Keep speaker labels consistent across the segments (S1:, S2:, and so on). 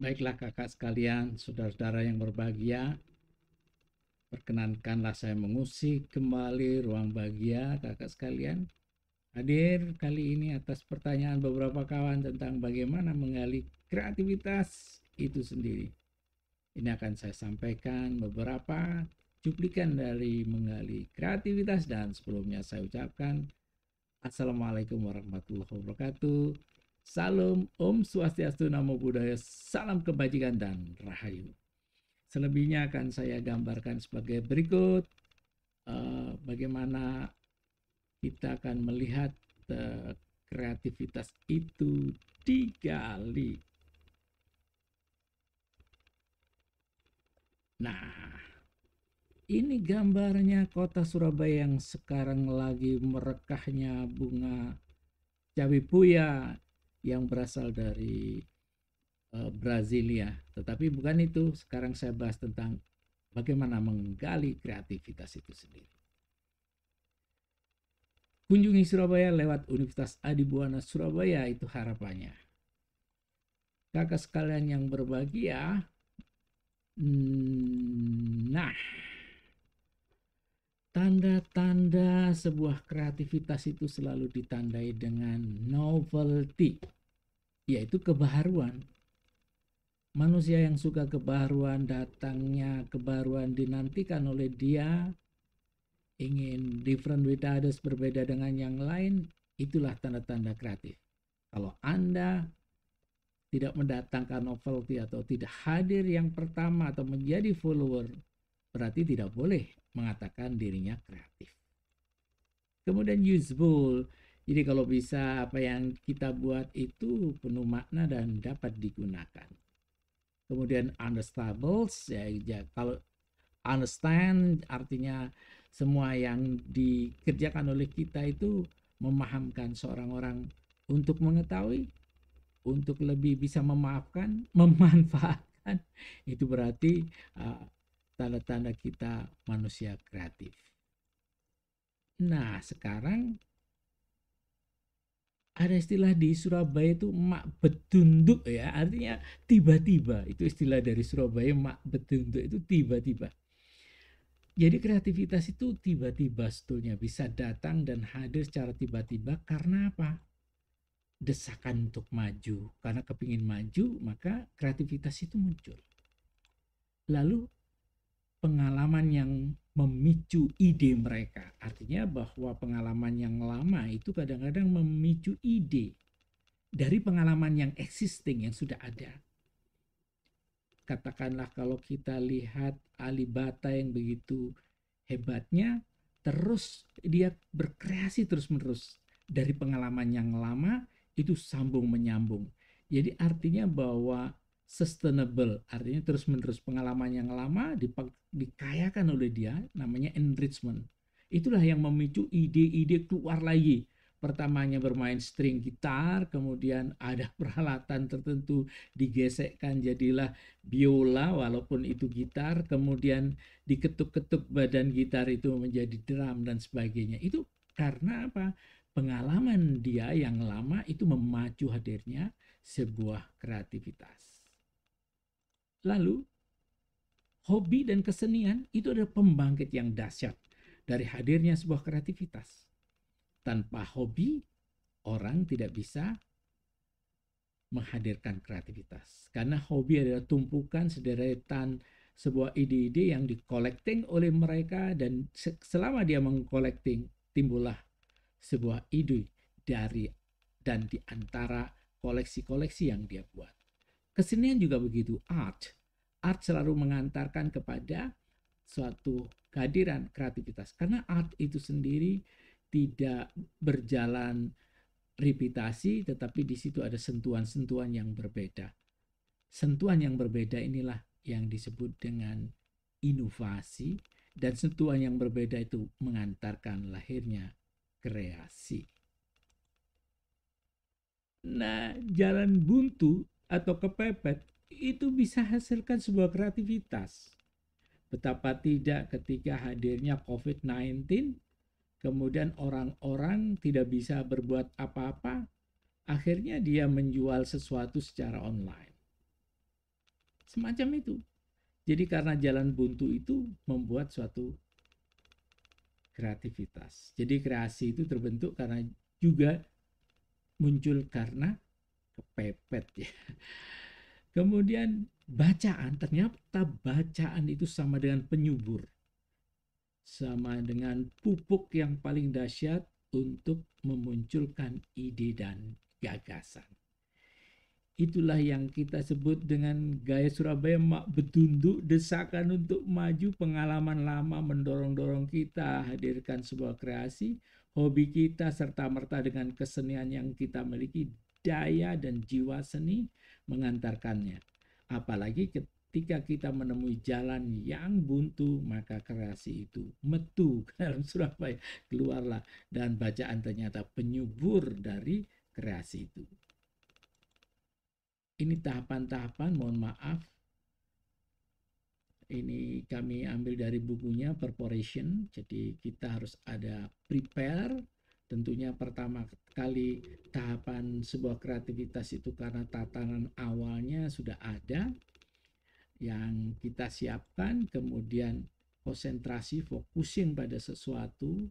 S1: Baiklah kakak sekalian, saudara-saudara yang berbahagia, perkenankanlah saya mengusik kembali ruang bahagia kakak sekalian. Hadir kali ini atas pertanyaan beberapa kawan tentang bagaimana menggali kreativitas itu sendiri. Ini akan saya sampaikan beberapa cuplikan dari menggali kreativitas dan sebelumnya saya ucapkan Assalamualaikum warahmatullahi wabarakatuh. Salam Om Swastiastu, Namo Buddhaya, salam kebajikan dan rahayu. Selebihnya akan saya gambarkan sebagai berikut. Bagaimana kita akan melihat kreativitas itu digali. Nah, ini gambarnya kota Surabaya yang sekarang lagi merekahnya bunga cabai puya yang berasal dari Brasilia. Tetapi bukan itu, sekarang saya bahas tentang bagaimana menggali kreativitas itu sendiri. Kunjungi Surabaya lewat Universitas Adibuana Surabaya, itu harapannya. Kakak sekalian yang berbahagia, nah, tanda-tanda sebuah kreativitas itu selalu ditandai dengan novelty, yaitu kebaharuan. Manusia yang suka kebaharuan, datangnya kebaharuan dinantikan oleh dia, ingin different with others, berbeda dengan yang lain, itulah tanda-tanda kreatif. Kalau Anda tidak mendatangkan novelty atau tidak hadir yang pertama atau menjadi follower, berarti tidak boleh mengatakan dirinya kreatif. Kemudian useful, jadi kalau bisa apa yang kita buat itu penuh makna dan dapat digunakan. Kemudian understandable, ya kalau understand artinya semua yang dikerjakan oleh kita itu memahamkan seorang orang untuk mengetahui, untuk lebih bisa memaafkan, memanfaatkan. Itu berarti tanda-tanda kita manusia kreatif. Nah, sekarang ada istilah di Surabaya itu mak betunduk ya, artinya tiba-tiba. Itu istilah dari Surabaya, mak betunduk itu tiba-tiba. Jadi kreativitas itu tiba-tiba sebetulnya bisa datang dan hadir secara tiba-tiba karena apa? Desakan untuk maju. Karena kepingin maju, maka kreativitas itu muncul. Lalu pengalaman yang memicu ide mereka. Artinya bahwa pengalaman yang lama itu kadang-kadang memicu ide dari pengalaman yang existing, yang sudah ada. Katakanlah kalau kita lihat Alibata yang begitu hebatnya, terus dia berkreasi terus-menerus dari pengalaman yang lama itu sambung menyambung. Jadi artinya bahwa sustainable, artinya terus-menerus pengalaman yang lama dikayakan oleh dia, namanya enrichment. Itulah yang memicu ide-ide keluar lagi. Pertamanya bermain string gitar, kemudian ada peralatan tertentu digesekkan jadilah biola walaupun itu gitar, kemudian diketuk-ketuk badan gitar itu menjadi drum dan sebagainya. Itu karena apa? Pengalaman dia yang lama itu memacu hadirnya sebuah kreativitas. Lalu hobi dan kesenian itu adalah pembangkit yang dahsyat dari hadirnya sebuah kreativitas. Tanpa hobi, orang tidak bisa menghadirkan kreativitas. Karena hobi adalah tumpukan sederetan sebuah ide-ide yang dikolekting oleh mereka, dan selama dia mengkolekting timbullah sebuah ide dari dan di antara koleksi-koleksi yang dia buat. Kesenian juga begitu, art. Art selalu mengantarkan kepada suatu kehadiran kreativitas. Karena art itu sendiri tidak berjalan repitasi, tetapi di situ ada sentuhan-sentuhan yang berbeda. Sentuhan yang berbeda inilah yang disebut dengan inovasi, dan sentuhan yang berbeda itu mengantarkan lahirnya kreasi. Nah, jalan buntu atau kepepet itu bisa hasilkan sebuah kreativitas. Betapa tidak ketika hadirnya COVID-19, kemudian orang-orang tidak bisa berbuat apa-apa, akhirnya dia menjual sesuatu secara online. semacam itu. Jadi karena jalan buntu itu membuat suatu kreativitas. Jadi kreasi itu terbentuk karena juga muncul karena kepepet ya. Kemudian bacaan, ternyata bacaan itu sama dengan penyubur. Sama dengan pupuk yang paling dahsyat untuk memunculkan ide dan gagasan. Itulah yang kita sebut dengan gaya Surabaya mak betunduk, desakan untuk maju, pengalaman lama mendorong-dorong kita hadirkan sebuah kreasi, hobi kita serta merta dengan kesenian yang kita miliki, daya dan jiwa seni mengantarkannya. Apalagi ketika kita menemui jalan yang buntu, maka kreasi itu metu ke dalam Surabaya, keluarlah, dan bacaan ternyata penyubur dari kreasi itu. Ini tahapan-tahapan, mohon maaf, ini kami ambil dari bukunya Preparation. Jadi kita harus ada prepare. Tentunya pertama kali tahapan sebuah kreativitas itu karena tatanan awalnya sudah ada yang kita siapkan, kemudian konsentrasi, focusing pada sesuatu,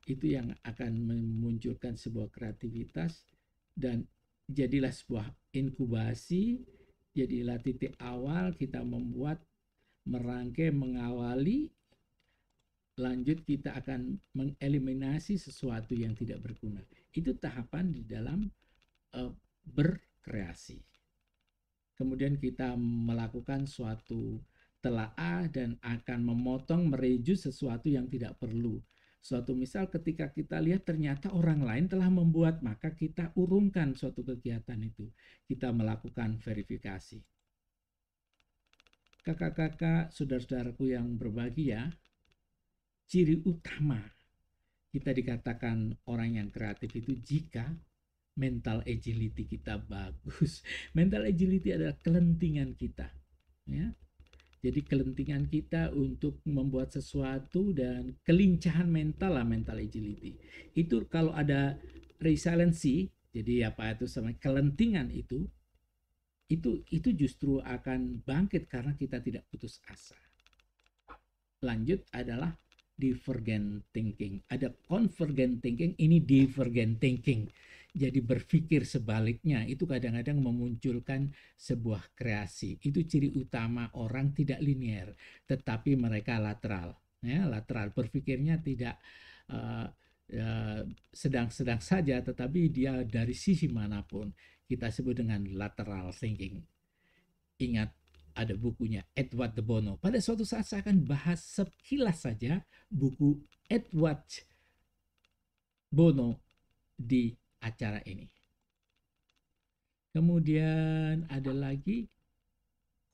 S1: itu yang akan memunculkan sebuah kreativitas, dan jadilah sebuah inkubasi, jadilah titik awal kita membuat, merangkai, mengawali, lanjut kita akan mengeliminasi sesuatu yang tidak berguna. Itu tahapan di dalam berkreasi. Kemudian kita melakukan suatu telaah dan akan memotong, mereview sesuatu yang tidak perlu. Suatu misal ketika kita lihat ternyata orang lain telah membuat, maka kita urungkan suatu kegiatan itu. Kita melakukan verifikasi. Kakak-kakak, saudara-saudaraku yang berbahagia, ciri utama kita dikatakan orang yang kreatif itu jika mental agility kita bagus. Mental agility adalah kelentingan kita, ya. Jadi kelentingan kita untuk membuat sesuatu dan kelincahan mental lah, mental agility. Itu kalau ada resiliency, jadi apa itu sama kelentingan itu justru akan bangkit karena kita tidak putus asa. Lanjut adalah divergent thinking. Ada convergent thinking, ini divergent thinking. Jadi berpikir sebaliknya itu kadang-kadang memunculkan sebuah kreasi. Itu ciri utama orang tidak linear, tetapi mereka lateral. Ya, lateral, berpikirnya tidak sedang-sedang saja, tetapi dia dari sisi manapun. Kita sebut dengan lateral thinking. Ingat, ada bukunya Edward de Bono. Pada suatu saat saya akan bahas sekilas saja buku Edward Bono di acara ini. Kemudian ada lagi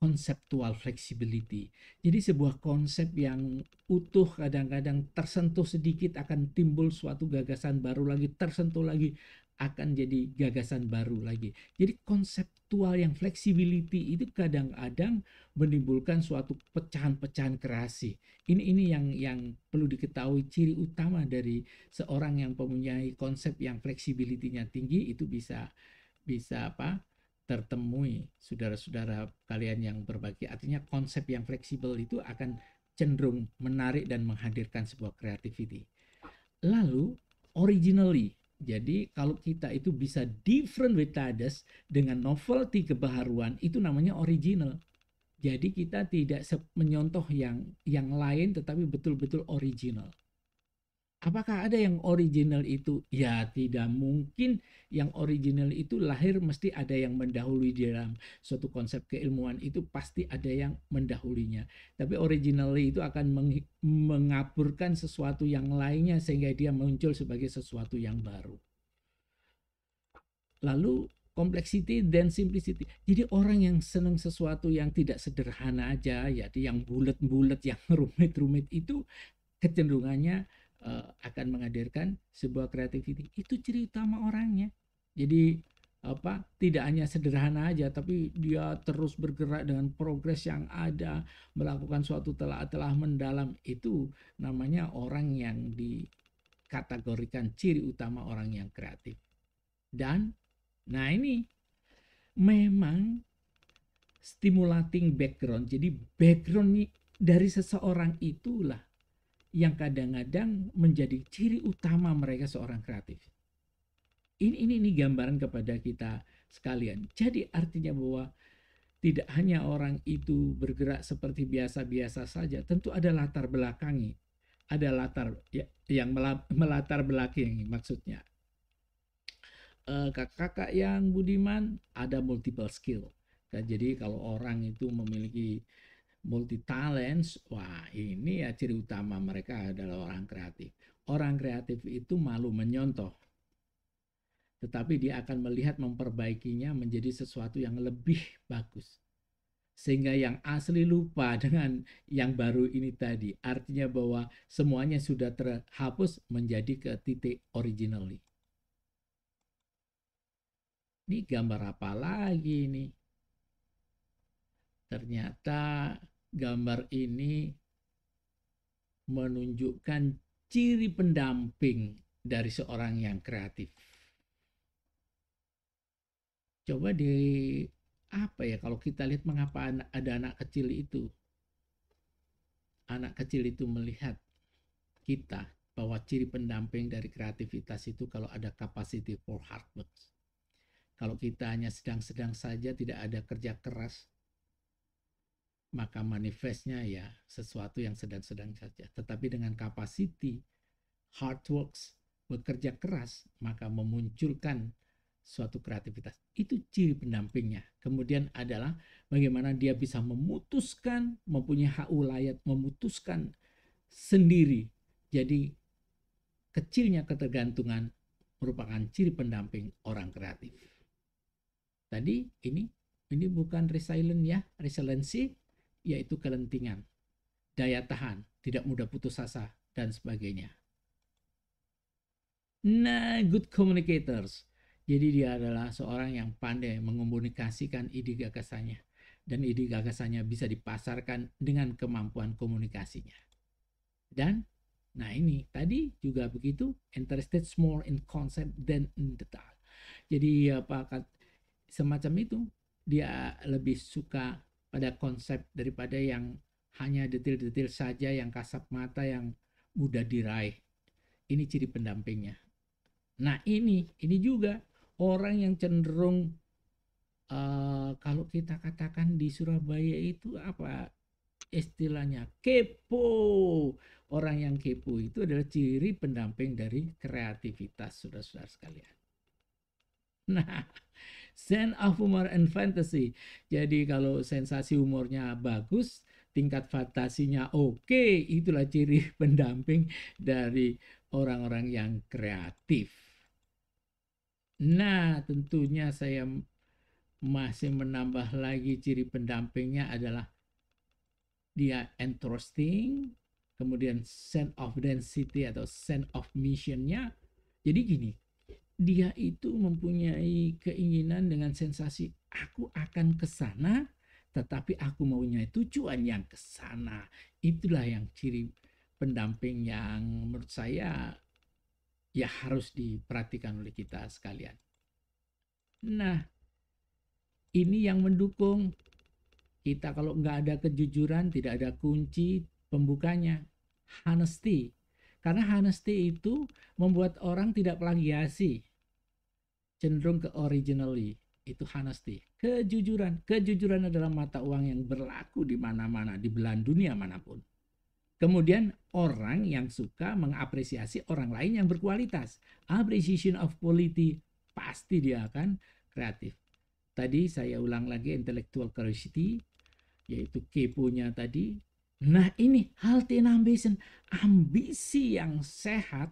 S1: conceptual flexibility. Jadi sebuah konsep yang utuh kadang-kadang tersentuh sedikit akan timbul suatu gagasan baru lagi, tersentuh lagi akan jadi gagasan baru lagi. Jadi konseptual yang flexibility itu kadang-kadang menimbulkan suatu pecahan-pecahan kreasi. Ini yang perlu diketahui, ciri utama dari seorang yang mempunyai konsep yang fleksibilitinya tinggi itu bisa tertemui saudara-saudara kalian yang berbagi. Artinya konsep yang fleksibel itu akan cenderung menarik dan menghadirkan sebuah creativity. Lalu originally, jadi kalau kita itu bisa different with others dengan novelty, kebaharuan, itu namanya original. Jadi kita tidak menyontoh yang lain, tetapi betul-betul original. Apakah ada yang original itu? Ya, tidak mungkin yang original itu lahir, mesti ada yang mendahului di dalam suatu konsep keilmuan itu, pasti ada yang mendahulinya. Tapi original itu akan mengaburkan sesuatu yang lainnya sehingga dia muncul sebagai sesuatu yang baru. Lalu complexity dan simplicity. Jadi orang yang senang sesuatu yang tidak sederhana aja, ya, yang bulat-bulat, yang rumit-rumit itu kecenderungannya akan menghadirkan sebuah creativity. Itu ciri utama orangnya. Jadi tidak hanya sederhana aja, tapi dia terus bergerak dengan progres yang ada, melakukan suatu telah mendalam. Itu namanya orang yang dikategorikan ciri utama orang yang kreatif. Dan nah ini memang stimulating background. Jadi background dari seseorang itulah yang kadang-kadang menjadi ciri utama mereka seorang kreatif. Ini gambaran kepada kita sekalian. Jadi artinya bahwa tidak hanya orang itu bergerak seperti biasa-biasa saja, tentu ada latar belakangi, ada latar yang melatar belakangi maksudnya. Kakak-kakak yang budiman ada multiple skill. Jadi kalau orang itu memiliki multi talents, wah ini ya ciri utama mereka adalah orang kreatif. Orang kreatif itu malu menyontoh, tetapi dia akan melihat memperbaikinya menjadi sesuatu yang lebih bagus. Sehingga yang asli lupa dengan yang baru ini tadi. Artinya bahwa semuanya sudah terhapus menjadi ke titik originally. Ini gambar apa lagi nih? Ternyata gambar ini menunjukkan ciri pendamping dari seorang yang kreatif. Coba apa ya kalau kita lihat mengapa ada anak kecil itu. Anak kecil itu melihat kita bahwa ciri pendamping dari kreativitas itu kalau ada capacity for hard work. Kalau kita hanya sedang-sedang saja tidak ada kerja keras, maka manifestnya ya sesuatu yang sedang-sedang saja. Tetapi dengan capacity hard works, bekerja keras, maka memunculkan suatu kreativitas. Itu ciri pendampingnya. Kemudian adalah bagaimana dia bisa memutuskan, mempunyai hak ulayat, memutuskan sendiri. Jadi kecilnya ketergantungan merupakan ciri pendamping orang kreatif. Tadi ini bukan resilient ya, resiliency yaitu kelentingan, daya tahan, tidak mudah putus asa dan sebagainya. Nah, good communicators. Jadi dia adalah seorang yang pandai mengomunikasikan ide gagasannya dan ide gagasannya bisa dipasarkan dengan kemampuan komunikasinya. Dan nah ini tadi juga begitu, interested more in concept than in detail. Jadi semacam itu, dia lebih suka pada konsep daripada yang hanya detail-detail saja yang kasat mata yang mudah diraih. Ini ciri pendampingnya. Nah ini juga orang yang cenderung kalau kita katakan di Surabaya itu apa istilahnya kepo. Orang yang kepo itu adalah ciri pendamping dari kreativitas, saudara-saudara sekalian. Nah, sense of humor and fantasy. Jadi kalau sensasi humornya bagus, tingkat fantasinya oke, itulah ciri pendamping dari orang-orang yang kreatif. Nah, tentunya saya masih menambah lagi ciri pendampingnya adalah dia interesting, kemudian sense of density atau sense of missionnya. Jadi gini, dia itu mempunyai keinginan dengan sensasi aku akan ke sana, tetapi aku maunya tujuan yang ke sana. Itulah yang ciri pendamping yang menurut saya ya harus diperhatikan oleh kita sekalian. Nah, ini yang mendukung kita. Kalau nggak ada kejujuran, tidak ada kunci pembukanya. Honesty. Karena honesty itu membuat orang tidak plagiasi, cenderung ke originally. Itu honesty. Kejujuran adalah mata uang yang berlaku di mana-mana, di belahan dunia manapun. Kemudian orang yang suka mengapresiasi orang lain yang berkualitas. Appreciation of quality, pasti dia akan kreatif. Tadi saya ulang lagi intellectual curiosity, yaitu keponya tadi. Nah ini healthy ambition, ambisi yang sehat,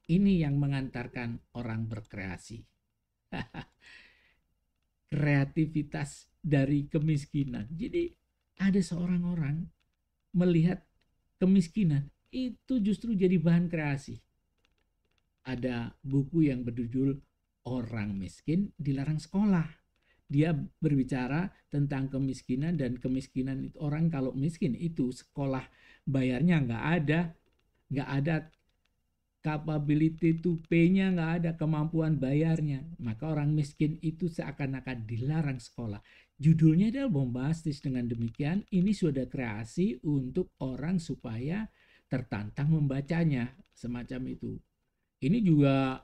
S1: ini yang mengantarkan orang berkreasi. Kreativitas dari kemiskinan. Jadi ada seorang orang melihat kemiskinan itu justru jadi bahan kreasi. Ada buku yang berjudul Orang Miskin Dilarang Sekolah. Dia berbicara tentang kemiskinan, dan kemiskinan itu orang kalau miskin itu sekolah bayarnya nggak ada capability to pay-nya, nggak ada kemampuan bayarnya, maka orang miskin itu seakan-akan dilarang sekolah. Judulnya adalah bombastis. Dengan demikian, ini sudah kreasi untuk orang supaya tertantang membacanya, semacam itu. Ini juga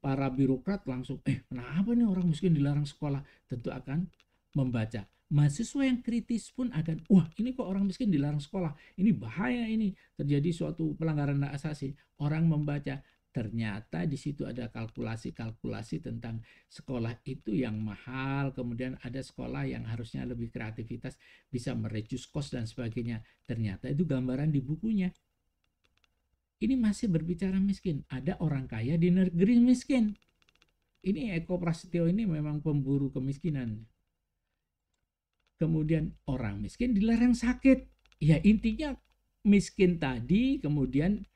S1: para birokrat langsung, kenapa nih orang miskin dilarang sekolah? Tentu akan membaca. Mahasiswa yang kritis pun akan, wah ini kok orang miskin dilarang sekolah, ini bahaya, ini terjadi suatu pelanggaran hak asasi. Orang membaca, ternyata di situ ada kalkulasi-kalkulasi tentang sekolah itu yang mahal, kemudian ada sekolah yang harusnya lebih kreativitas, bisa mereduce cost dan sebagainya. Ternyata itu gambaran di bukunya. Ini masih berbicara miskin. Ada orang kaya di negeri miskin. Ini Eko Prasetyo ini memang pemburu kemiskinan. Kemudian orang miskin dilarang sakit. Ya intinya miskin tadi kemudian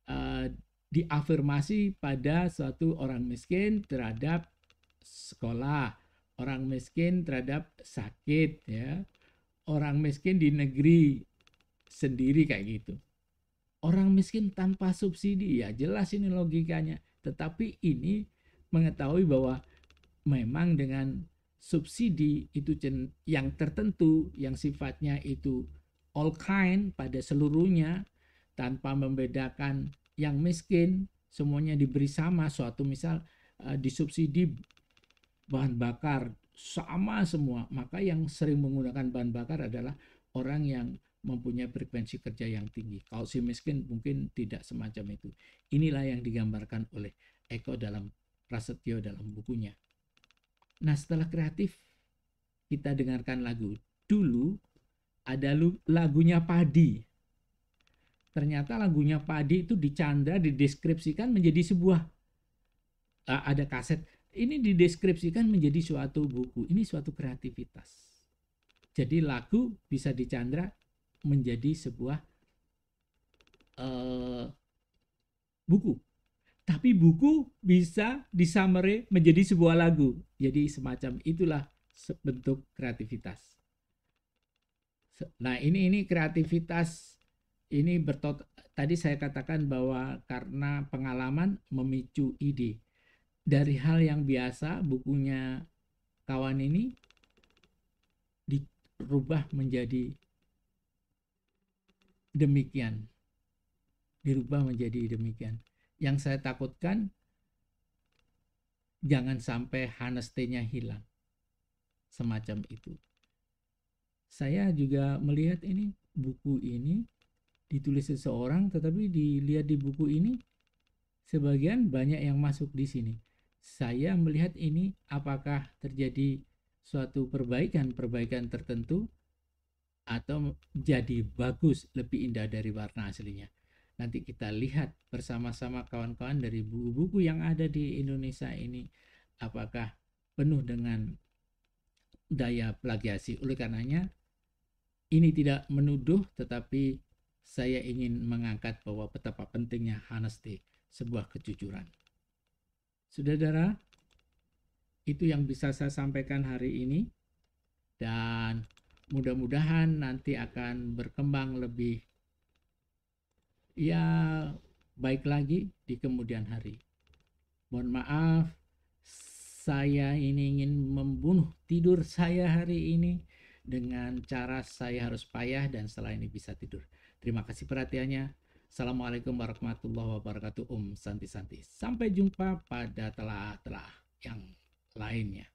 S1: uh, diafirmasi pada suatu orang miskin terhadap sekolah, orang miskin terhadap sakit, ya, orang miskin di negeri sendiri kayak gitu. Orang miskin tanpa subsidi, ya jelas ini logikanya. Tetapi ini mengetahui bahwa memang dengan subsidi itu yang tertentu, yang sifatnya itu all kind pada seluruhnya, tanpa membedakan yang miskin, semuanya diberi sama. Suatu misal disubsidi bahan bakar sama semua, maka yang sering menggunakan bahan bakar adalah orang yang mempunyai frekuensi kerja yang tinggi. Kalau si miskin mungkin tidak semacam itu. Inilah yang digambarkan oleh Eko dalam Prasetyo dalam bukunya. Nah, setelah kreatif, kita dengarkan lagu. Dulu ada lagunya Padi. Ternyata lagunya Padi itu dicandra, dideskripsikan menjadi sebuah ada kaset. Ini dideskripsikan menjadi suatu buku. Ini suatu kreativitas. Jadi lagu bisa dicandra menjadi sebuah buku. Tapi buku bisa disummary menjadi sebuah lagu. Jadi semacam itulah bentuk kreativitas. Nah, ini kreativitas ini tadi saya katakan bahwa karena pengalaman memicu ide. Dari hal yang biasa, bukunya kawan ini dirubah menjadi demikian. Dirubah menjadi demikian. Yang saya takutkan jangan sampai honesty-nya hilang. Semacam itu. Saya juga melihat ini buku ini ditulis seseorang, tetapi dilihat di buku ini sebagian banyak yang masuk di sini. Saya melihat ini apakah terjadi suatu perbaikan tertentu atau jadi bagus, lebih indah dari warna aslinya. Nanti kita lihat bersama-sama kawan-kawan dari buku-buku yang ada di Indonesia ini apakah penuh dengan daya plagiasi. Oleh karenanya ini tidak menuduh, tetapi saya ingin mengangkat bahwa betapa pentingnya honesty, sebuah kejujuran. Saudara, itu yang bisa saya sampaikan hari ini, dan mudah-mudahan nanti akan berkembang lebih baik lagi di kemudian hari. Mohon maaf, saya ini ingin membunuh tidur saya hari ini dengan cara saya harus payah dan setelah ini bisa tidur. Terima kasih perhatiannya. Assalamualaikum warahmatullahi wabarakatuh. Santi. Sampai jumpa pada telah yang lainnya.